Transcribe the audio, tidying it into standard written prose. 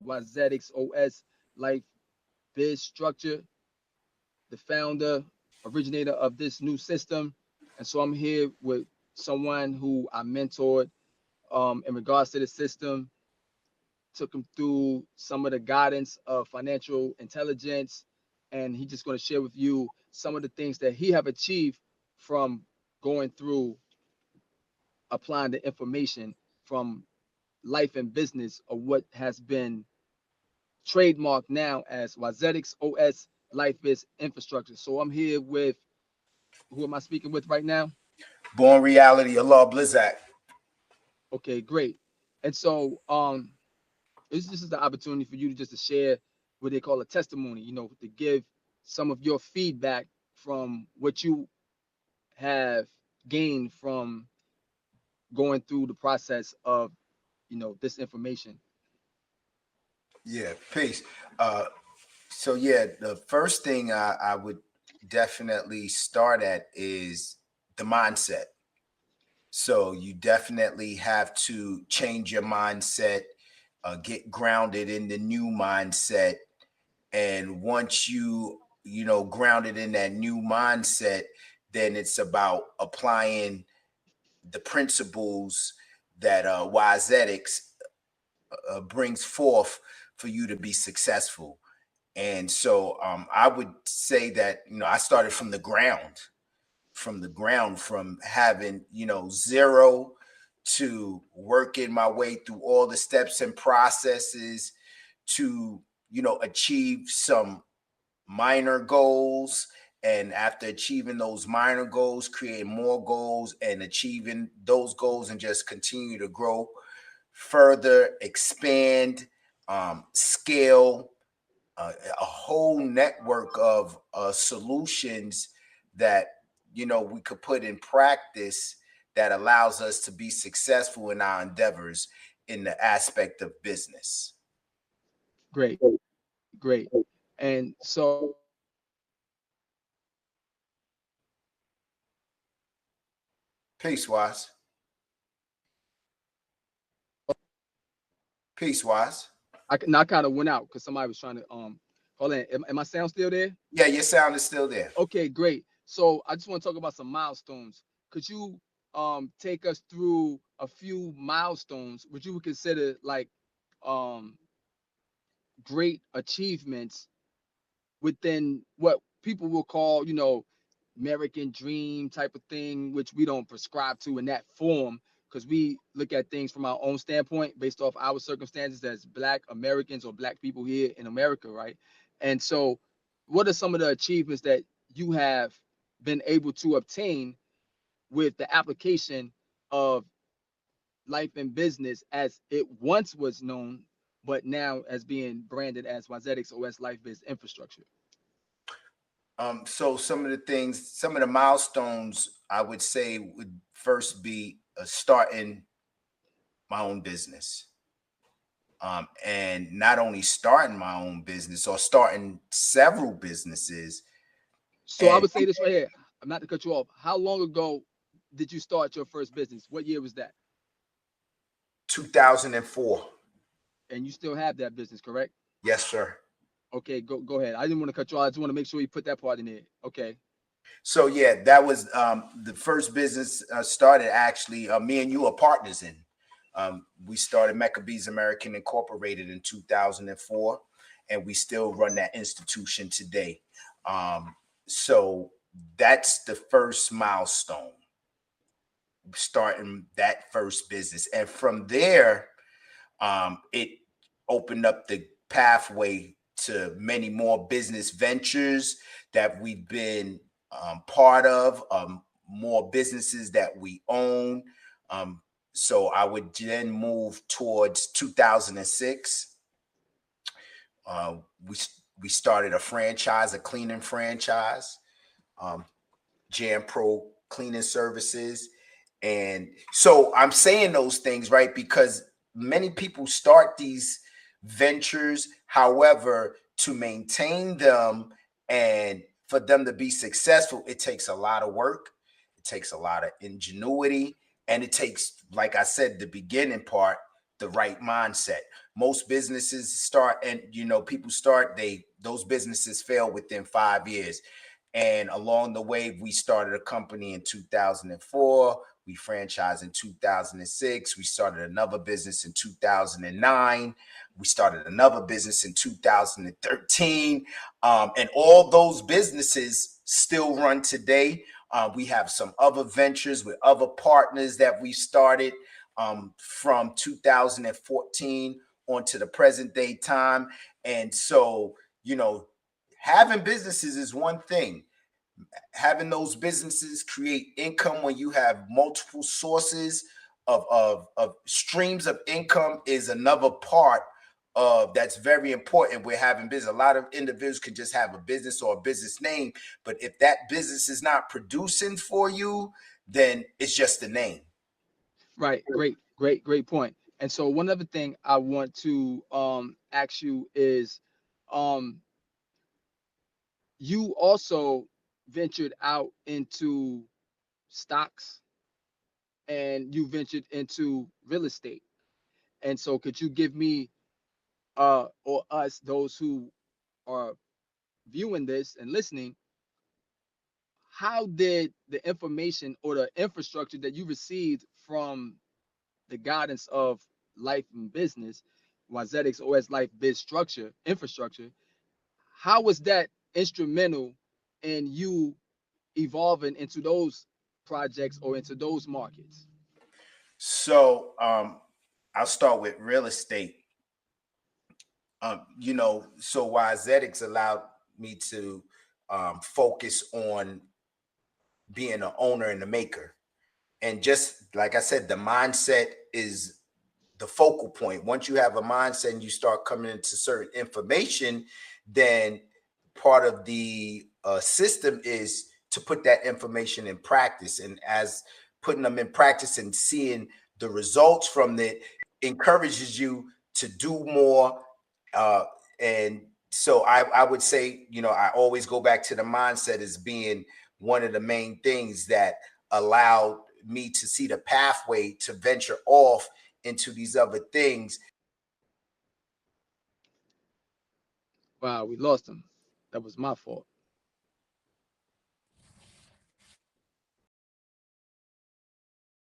Wizetics OS Life Biz Structure, the founder, originator of this new system. And so I'm here with someone who I mentored in regards to the system, took him through some of the guidance of financial intelligence, and he's just going to share with you some of the things that he have achieved from going through applying the information from life and business of what has been trademarked now as Wizetics OS Life Biz Infrastructure. So I'm here with, who am I speaking with right now? Born Reality, Callah Bliz-AK. Okay, great. And so this is the opportunity for you to just to share what they call a testimony, to give some of your feedback from what you have gained from going through the process of, this information. Yeah, peace. So yeah, the first thing I would definitely start at is the mindset. So you definitely have to change your mindset, get grounded in the new mindset. And once grounded in that new mindset, then it's about applying the principles that Wizetics brings forth for you to be successful. And so I would say that, I started from the ground, from having, zero to working my way through all the steps and processes to, achieve some minor goals. And after achieving those minor goals, create more goals and achieving those goals and just continue to grow further, expand, scale, a whole network of solutions that we could put in practice that allows us to be successful in our endeavors in the aspect of business. Great, great. And so Peace, Wise. Peace, Wise. I kind of went out because somebody was trying to hold on. Am my sound still there? Yeah, your sound is still there. Okay, great. So I just want to talk about some milestones. Could you take us through a few milestones which you would consider like um great achievements within what people will call, American dream type of thing, which we don't prescribe to in that form because we look at things from our own standpoint based off our circumstances as Black Americans or Black people here in America, right? And so, what are some of the achievements that you have been able to obtain with the application of life and business as it once was known, but now as being branded as Wizetics OS Life Biz Infrastructure? So some of the milestones I would say would first be starting my own business. And not only starting my own business or starting several businesses. So I would say this right here. I'm not to cut you off. How long ago did you start your first business? What year was that? 2004. And you still have that business, correct? Yes, sir. Okay, go ahead. I didn't want to cut you off. I just want to make sure you put that part in there. Okay. So yeah, that was the first business started actually. Me and you are partners in. We started Mentees American Incorporated in 2004, and we still run that institution today. So that's the first milestone, starting that first business. And from there, it opened up the pathway to many more business ventures that we've been part of, more businesses that we own. So I would then move towards 2006. We started a franchise, a cleaning franchise, Jam Pro Cleaning Services. And so I'm saying those things, right, because many people start these ventures. However, to maintain them and for them to be successful, it takes a lot of work. It takes a lot of ingenuity. And it takes, like I said, the beginning part, the right mindset. Most businesses start, and people start, those businesses fail within 5 years. And along the way, we started a company in 2004. We franchised in 2006. We started another business in 2009. We started another business in 2013. And all those businesses still run today. We have some other ventures with other partners that we started from 2014 onto the present day time. And so, having businesses is one thing. Having those businesses create income when you have multiple sources of streams of income is another part of that's very important. We're having business. A lot of individuals can just have a business or a business name, but if that business is not producing for you, then it's just a name. Right. Great point. And so one other thing I want to ask you is, um, you also ventured out into stocks and you ventured into real estate. And so could you give me or us, those who are viewing this and listening, how did the information or the infrastructure that you received from the guidance of life and business, Wizetics OS Life Biz Structure Infrastructure, how was that instrumental in you evolving into those projects or into those markets? So I'll start with real estate. So Wizetics allowed me to focus on being an owner and a maker. And just like I said, the mindset is the focal point. Once you have a mindset and you start coming into certain information, then part of the system is to put that information in practice. And as putting them in practice and seeing the results from it encourages you to do more. And so I would say, I always go back to the mindset as being one of the main things that allowed me to see the pathway to venture off into these other things. Wow, we lost him. That was my fault.